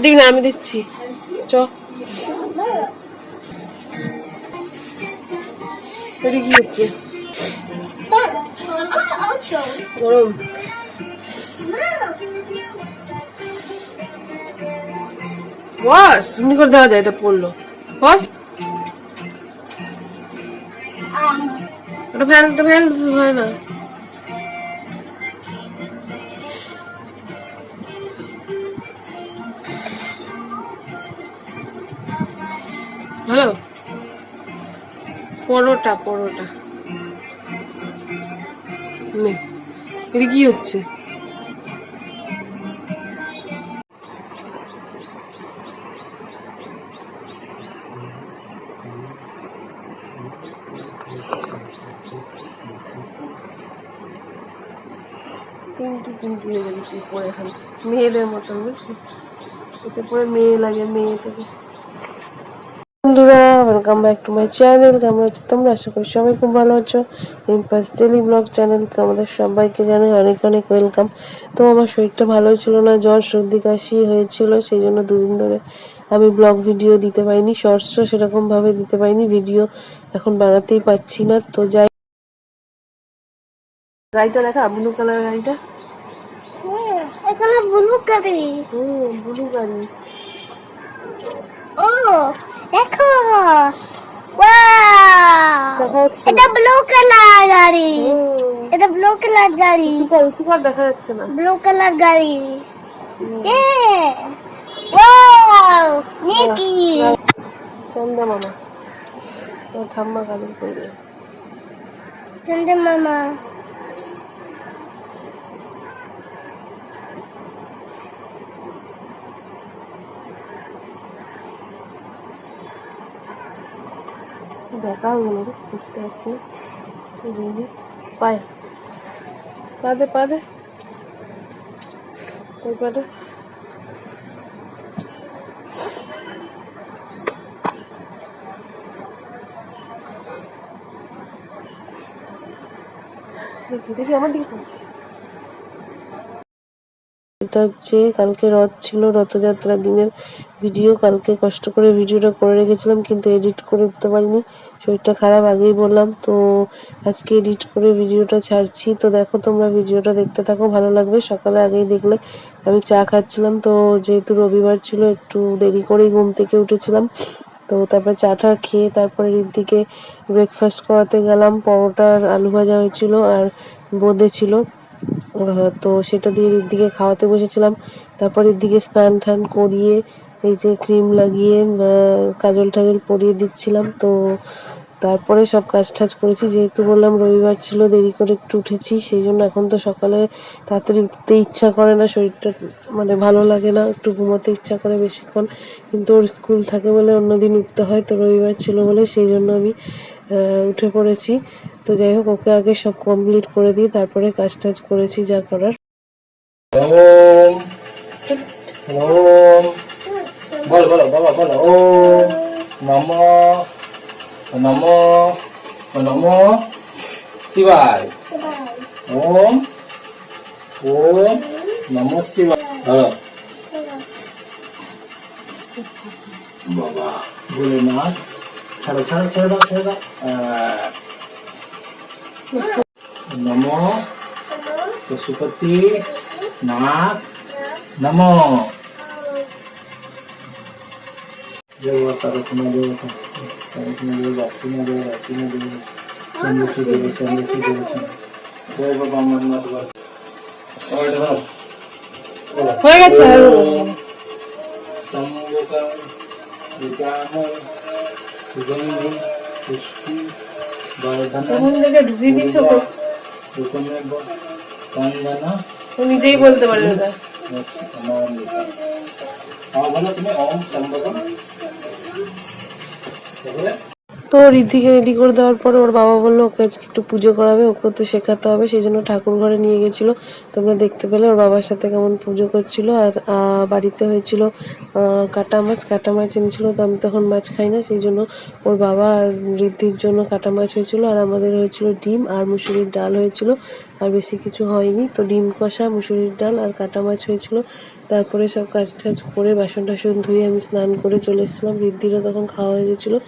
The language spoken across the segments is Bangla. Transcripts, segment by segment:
দিবি না, আমি দিচ্ছি। চ এটা কি হচ্ছে? গরম বস, এমনি করে দেওয়া যায়? এটা পড়লো বস, ওটা ফেল, তো ফেল হয় না। হ্যালো, পরোটা পরোটা নে। এটা কি হচ্ছে? পিঙ্কি পিঙ্কি হয়ে গেছে তুই পরে, এখানে মেয়েদের মতন বুঝলি, এতে পরে মেয়ে লাগে, মেয়ে থেকে। বন্ধুরা, welcome back to my channel. কেমন আছো তোমরা? আশা করি সবাই খুব ভালো আছো। রিম্পাস ডেলি ব্লগ চ্যানেল তো আমাদের সবাইকে জানাই অনেক অনেক ওয়েলকাম। তো আমার শরীরটা ভালোই ছিল না, জ্বর সর্দি কাশি হয়েছিল, সেই জন্য দুদিন ধরে আমি ব্লগ ভিডিও দিতে পারিনি, শর্টসও সেরকমভাবে দিতে পারিনি, ভিডিও এখন বানাতেই পারছি না। তো যাই, গাড়িটা দেখা, ব্লু কালার গাড়িটা, এখানে ব্লু গাড়ি। ব্লু গাড়ি। ও দেখো, ওয়াও, এটা ব্লু কালার গাড়ি, এটা ব্লু কালার গাড়ি। উঁচু কর, দেখা যাচ্ছে না। ব্লু কালার গাড়ি, ওয়াও নিকি। চন্দা মামা, ঠাম্মা কালির করে চন্দা মামা। দেখা হয়ে গেল, বুঝতে পারছি না। পায়ে পাদে পাদে ওই পাদে দেখি দেখি আমার দিকে। এটা হচ্ছে কালকে রথ ছিল, রথযাত্রার দিনের ভিডিও। কালকে কষ্ট করে ভিডিওটা করে রেখেছিলাম, কিন্তু এডিট করে উঠতে পারিনি, শরীরটা খারাপ আগেই বললাম। তো আজকে এডিট করে ভিডিওটা ছাড়ছি। তো দেখো তোমরা ভিডিওটা দেখতে থাকো, ভালো লাগবে। সকালে আগেই দেখলে আমি চা খাচ্ছিলাম, তো যেহেতু রবিবার ছিল একটু দেরি করেই ঘুম থেকে উঠেছিলাম। তো তারপর চাটা খেয়ে তারপরে ঋদ্ধিকে ব্রেকফাস্ট করাতে গেলাম। পরোটা আর আলু ভাজা হয়েছিল আর বোঁদে ছিল, তো সেটা দিয়ে ঋদ্ধিকে খাওয়াতে বসেছিলাম। তারপর ঋদ্ধিকে স্নান টান করিয়ে এই যে ক্রিম লাগিয়ে কাজল টাজল পরিয়ে দিচ্ছিলাম। তো তারপরে সব কাজ টাজ করেছি, যেহেতু বললাম রবিবার ছিল দেরি করে একটু উঠেছি, সেই জন্য এখন তো সকালে তাড়াতাড়ি উঠতে ইচ্ছা করে না, শরীরটা মানে ভালো লাগে না, একটু ঘুমোতে ইচ্ছা করে বেশিক্ষণ। কিন্তু ওর স্কুল থাকে বলে অন্যদিন উঠতে হয়, তো রবিবার ছিল বলে সেই জন্য আমি উঠে পড়েছি। তো যাই হোক, ওকে আগে সব কমপ্লিট করে দিয়ে তারপরে কাজ টাজ করেছি যা করার। বলো বলো বাবা বলো, ওম নমো নমো নমো শিবায়, ওম ওম নমো শিবায়। ধরো বাবা বলে না, ছাড়ো ছাড়ো ছেড়ে দাও ছেড়ে দাও। নমো পশুপতি নাথ নমো। দেবতা রত্না দেবতা রত্না দেবতা রত্না দেবতা রত্না দেবতা চন্দ্রশ্রী দেবতা চন্দ্রশ্রী দেবতা জয় বাবা অমরনাথ বাবা। হয়ে গেছে। ঢুকিয়ে দিচ্ছ, ও নিজেই বলতে পারে ওটা। তো ঋদ্ধিকে রেডি করে দেওয়ার পরে ওর বাবা বললো ওকে আজকে একটু পুজো করাবে, ওকে তো শেখাতে হবে, সেই জন্য ঠাকুর ঘরে নিয়ে গেছিলো। তোমরা দেখতে পেলে ওর বাবার সাথে কেমন পুজো করছিল। আর বাড়িতে হয়েছিল কাটা মাছ এনেছিল, তো আমি তখন মাছ খাই না, সেই জন্য ওর বাবা আর ঋদ্ধির জন্য কাটা মাছ হয়েছিল, আর আমাদের হয়েছিল ডিম আর মুসুরির ডাল হয়েছিল। আর বেশি কিছু হয়নি। তো ডিম কষা, মুসুরির ডাল আর কাটা মাছ হয়েছিল। তারপরে সব কাজ টাজ করে বাসন টাসন ধুয়ে আমি স্নান করে চলে এসেছিলাম। ঋদ্ধিরও তখন খাওয়া হয়ে গেছিলো।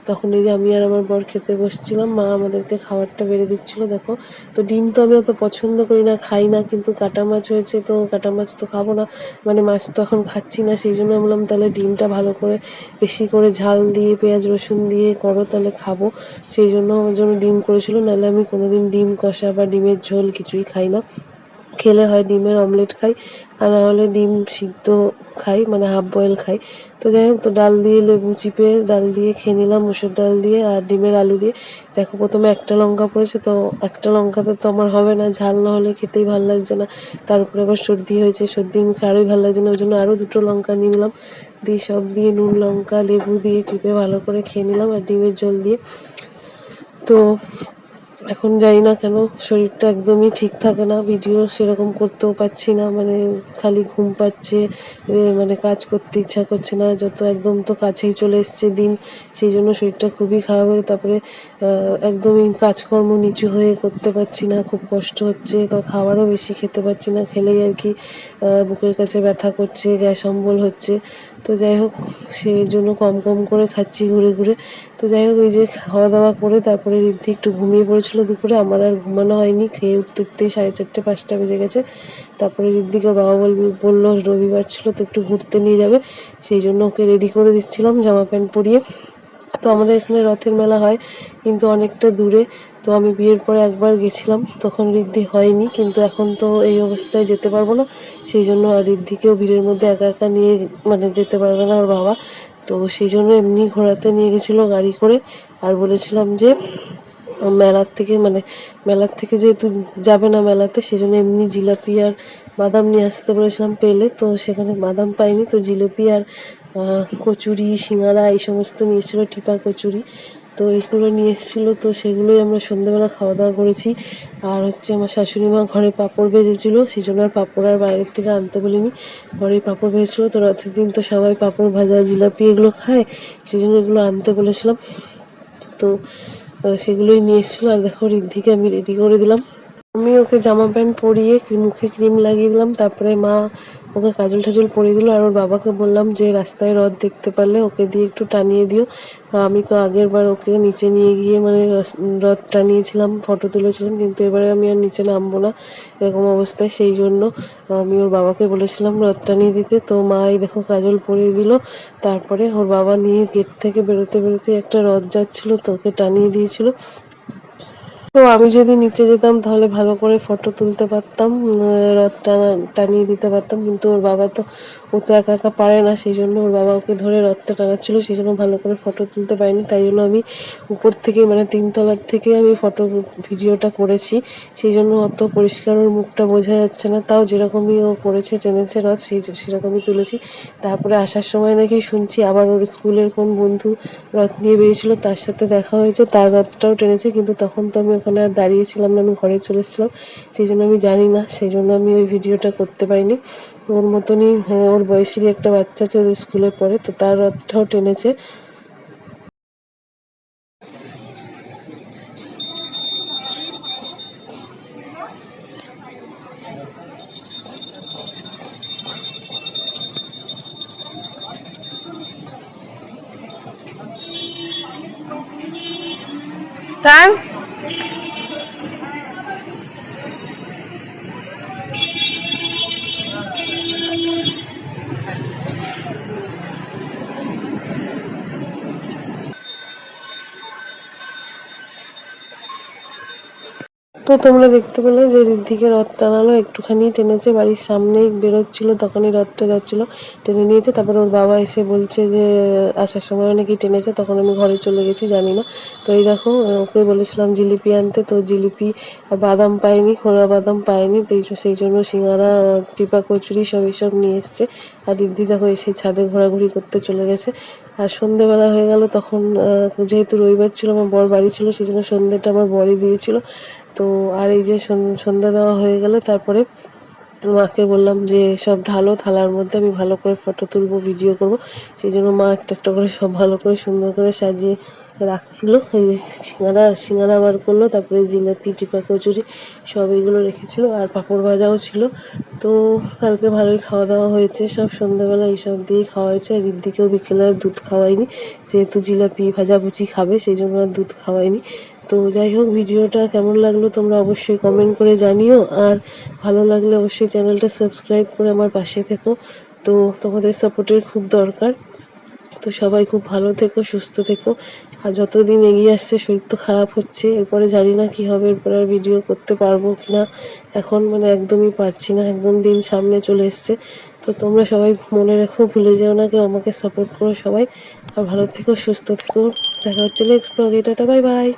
তখন এই যে আমি আর আমার বর খেতে বসছিলাম, মা আমাদেরকে খাবারটা বেড়ে দিচ্ছিলো। দেখো, তো ডিম তো আমি অত পছন্দ করি না, খাই না, কিন্তু কাটা মাছ হয়েছে তো কাটা মাছ তো খাবো না, মানে মাছ তো এখন খাচ্ছি না, সেই জন্য বললাম তাহলে ডিমটা ভালো করে বেশি করে ঝাল দিয়ে পেঁয়াজ রসুন দিয়ে করো, তাহলে খাবো। সেই জন্য আমার জন্য ডিম করেছিল, নাহলে আমি কোনোদিন ডিম কষা বা ডিমের ঝোল কিছুই খাই না। খেলে হয় ডিমের অমলেট খাই, আর না হলে ডিম সিদ্ধ খাই, মানে হাফ বয়েল খাই। তো যাই হোক, তো ডাল দিয়ে লেবু চিপে ডাল দিয়ে খেয়ে নিলাম, মুসুর ডাল দিয়ে আর ডিমের আলু দিয়ে। দেখো, প্রথমে একটা লঙ্কা পড়েছে, তো একটা লঙ্কাতে তো আমার হবে না, ঝাল না হলে খেতেই ভালো লাগছে না। তার উপরে আবার সর্দি হয়েছে, সর্দির মুখে আরোই ভালো লাগছে না, ওই জন্য আরও 2টো লঙ্কা নিয়ে নিলাম, দিয়ে সব দিয়ে নুন লঙ্কা লেবু দিয়ে চিপে ভালো করে খেয়ে নিলাম আর ডিমের ঝোল দিয়ে। তো এখন জানি না কেন শরীরটা একদমই ঠিক থাকে না, ভিডিও সেরকম করতেও পারছি না, মানে খালি ঘুম পাচ্ছে, মানে কাজ করতে ইচ্ছা করছে না, যত একদম তো কাছেই চলে এসছে দিন, সেই জন্য শরীরটা খুবই খারাপ হয়ে, তারপরে একদমই কাজকর্ম নিচু হয়ে করতে পারছি না, খুব কষ্ট হচ্ছে। তো খাবারও বেশি খেতে পারছি না, খেলেই আর কি বুকের কাছে ব্যথা করছে, গ্যাস অম্বল হচ্ছে। তো যাই হোক, সেই জন্য কম কম করে খাচ্ছি ঘুরে ঘুরে। তো যাই হোক, এই যে খাওয়া দাওয়া করে তারপরে ঋদ্ধি একটু ঘুমিয়ে পড়েছিল দুপুরে, আমার আর ঘুমানো হয়নি, খেয়ে উঠতে উঠতেই 4:30 5টা বেজে গেছে। তারপরে ঋদ্ধিকে বাবা বললো রবিবার ছিল তো একটু ঘুরতে নিয়ে যাবে, সেই জন্য ওকে রেডি করে দিচ্ছিলাম জামা প্যান্ট পরিয়ে। তো আমাদের এখানে রথের মেলা হয়, কিন্তু অনেকটা দূরে। তো আমি বিয়ের পরে একবার গেছিলাম, তখন ঋদ্ধি হয়নি, কিন্তু এখন তো এই অবস্থায় যেতে পারবো না, সেই জন্য আর ঋদ্ধিকেও ভিড়ের মধ্যে একা একা নিয়ে মানে যেতে পারবে না ওর বাবা। তো সেই জন্য এমনি ঘোরাতে নিয়ে গেছিলো গাড়ি করে, আর বলেছিলাম যে মেলার থেকে যেহেতু যাবে না মেলাতে, সেজন্য এমনি জিলাপি আর বাদাম নিয়ে আসতে বলেছিলাম পেলে, তো সেখানে বাদাম পাইনি, তো জিলিপি আর কচুরি সিঙ্গারা এই সমস্ত নিয়ে এসেছিলো, টিপা কচুরি, তো এইগুলো নিয়ে এসেছিলো। তো সেগুলোই আমরা সন্ধ্যেবেলা খাওয়া দাওয়া করেছি। আর হচ্ছে আমার শাশুড়ি মা ঘরে পাঁপড় ভেজেছিলো, সেই জন্য আর পাঁপড় আর বাইরের থেকে আনতে বলিনি, ঘরেই পাঁপড় ভেজেছিলো। তো রথের দিন তো সবাই পাঁপড় ভাজা জিলাপি এগুলো খায়, সেই জন্য এগুলো আনতে বলেছিলাম। তো সেগুলোই নিয়ে এসেছিলো। আর দেখো, ঋদ্ধিকে আমি রেডি করে দিলাম, আমি ওকে জামা প্যান্ট পরিয়ে মুখে ক্রিম লাগিয়ে দিলাম, তারপরে মা ওকে কাজল টাজল পরিয়ে দিল। আর ওর বাবাকে বললাম যে রাস্তায় রথ দেখতে পারলে ওকে দিয়ে একটু টানিয়ে দিও। আমি তো আগের বার ওকে নিচে নিয়ে গিয়ে মানে রথ টানিয়েছিলাম, ফটো তুলেছিলাম, কিন্তু এবারে আমি আর নিচে নামবো না এরকম অবস্থায়, সেই জন্য আমি ওর বাবাকে বলেছিলাম রথ টানিয়ে দিতে। তো মা এই দেখো কাজল পরিয়ে দিল, তারপরে ওর বাবা নিয়ে গেট থেকে বেরোতে বেরোতে একটা রথ যাচ্ছিলো, তো ওকে টানিয়ে দিয়েছিল। তো আমি যদি নিচে যেতাম তাহলে ভালো করে ফটো তুলতে পারতাম, রথ টানিয়ে দিতে পারতাম, কিন্তু ওর বাবা তো, ও তো একা একা পারে না, সেই জন্য ওর বাবা ওকে ধরে রথটা টানাচ্ছিল, সেই জন্য ভালো করে ফটো তুলতে পারিনি। তাই জন্য আমি উপর থেকে মানে 3তলার থেকে আমি ভিডিওটা করেছি, সেই জন্য অত পরিষ্কার ওর মুখটা বোঝা যাচ্ছে না, তাও যেরকমই ও করেছে টেনেছে রথ সেরকমই তুলেছি। তারপরে আসার সময় নাকি শুনছি আবার ওর স্কুলের কোন বন্ধু রথ নিয়ে বেরিয়েছিল, তার সাথে দেখা হয়েছে, তার রথটাও টেনেছে, কিন্তু তখন তো আমি ওখানে আর দাঁড়িয়েছিলাম না, আমি ঘরে চলে এসেছিলাম, সেই জন্য আমি জানি না, সেই জন্য আমি ওই ভিডিওটা করতে পারিনি। ওর মতনই ওর বয়সেরই একটা বাচ্চা আছে, ওদের স্কুলে পড়ে, তো তার রথটাও টেনেছে। টান তো তোমরা দেখতে পেলে যে ঋদ্ধিকে রথ টানালো, একটুখানি টেনেছে, বাড়ির সামনেই বেরোচ্ছিল তখনই রথটা যাচ্ছিলো, টেনে নিয়েছে। তারপরে ওর বাবা এসে বলছে যে আসার সময় অনেকেই টেনেছে, তখন আমি ঘরে চলে গেছি, জানি না। তো এই দেখো, ওকে বলেছিলাম জিলিপি আনতে, তো জিলিপি আর বাদাম পায়নি, খোলা বাদাম পায়নি, তো সেই জন্য সিঙ্গারা টিপা কচুরি সব এইসব নিয়ে এসছে। আর ঋদ্ধি দেখো এসে ছাদে ঘোরাঘুরি করতে চলে গেছে। আর সন্ধেবেলা হয়ে গেল, তখন যেহেতু রবিবার ছিল, আমার বর বাড়ি ছিল, সেই জন্য সন্ধ্যেটা আমার বরই দিয়েছিল। তো আর এই যে সন্ধ্যা দেওয়া হয়ে গেলে তারপরে মাকে বললাম যে সব ঢালো থালার মধ্যে, আমি ভালো করে ফটো তুলবো, ভিডিও করব। সেই জন্য মা একটা একটা করে সব ভালো করে সুন্দর করে সাজিয়ে রাখছিল। এই যে সিঙ্গারা বার করলো, তারপরে জিলাপি, টিপা, কচুরি সব এগুলো রেখেছিল, আর পাঁপড় ভাজাও ছিল। তো কালকে ভালোই খাওয়া দাওয়া হয়েছে, সব সন্ধ্যাবেলা এইসব দিয়েই খাওয়া হয়েছে। আর ঋদ্ধিকেও বিকেলে আর দুধ খাওয়াইনি, যেহেতু জিলাপি ভাজাভুজি খাবে সেই জন্য আর দুধ খাওয়াইনি। তো যাই হোক, ভিডিওটা কেমন লাগলো তোমরা অবশ্যই কমেন্ট করে জানিও, আর ভালো লাগলে অবশ্যই চ্যানেলটা সাবস্ক্রাইব করে আমার পাশে থেকো। তো তোমাদের সাপোর্টের খুব দরকার। তো সবাই খুব ভালো থেকো, সুস্থ থেকো। আর যতদিন এগিয়ে আসছে, শরীর তো খারাপ হচ্ছে, এরপরে জানি না কি হবে, এরপরে আর ভিডিও করতে পারবো কিনা। এখন মানে একদমই পারছি না, একদম দিন সামনে চলে এসছে। তো তোমরা সবাই মনে রেখো, ভুলে যেও না, কেউ আমাকে সাপোর্ট করো সবাই। আর ভালো থেকো, সুস্থ থেকো। দেখা হচ্ছে নেক্সট ব্লগে। Tata, bye bye.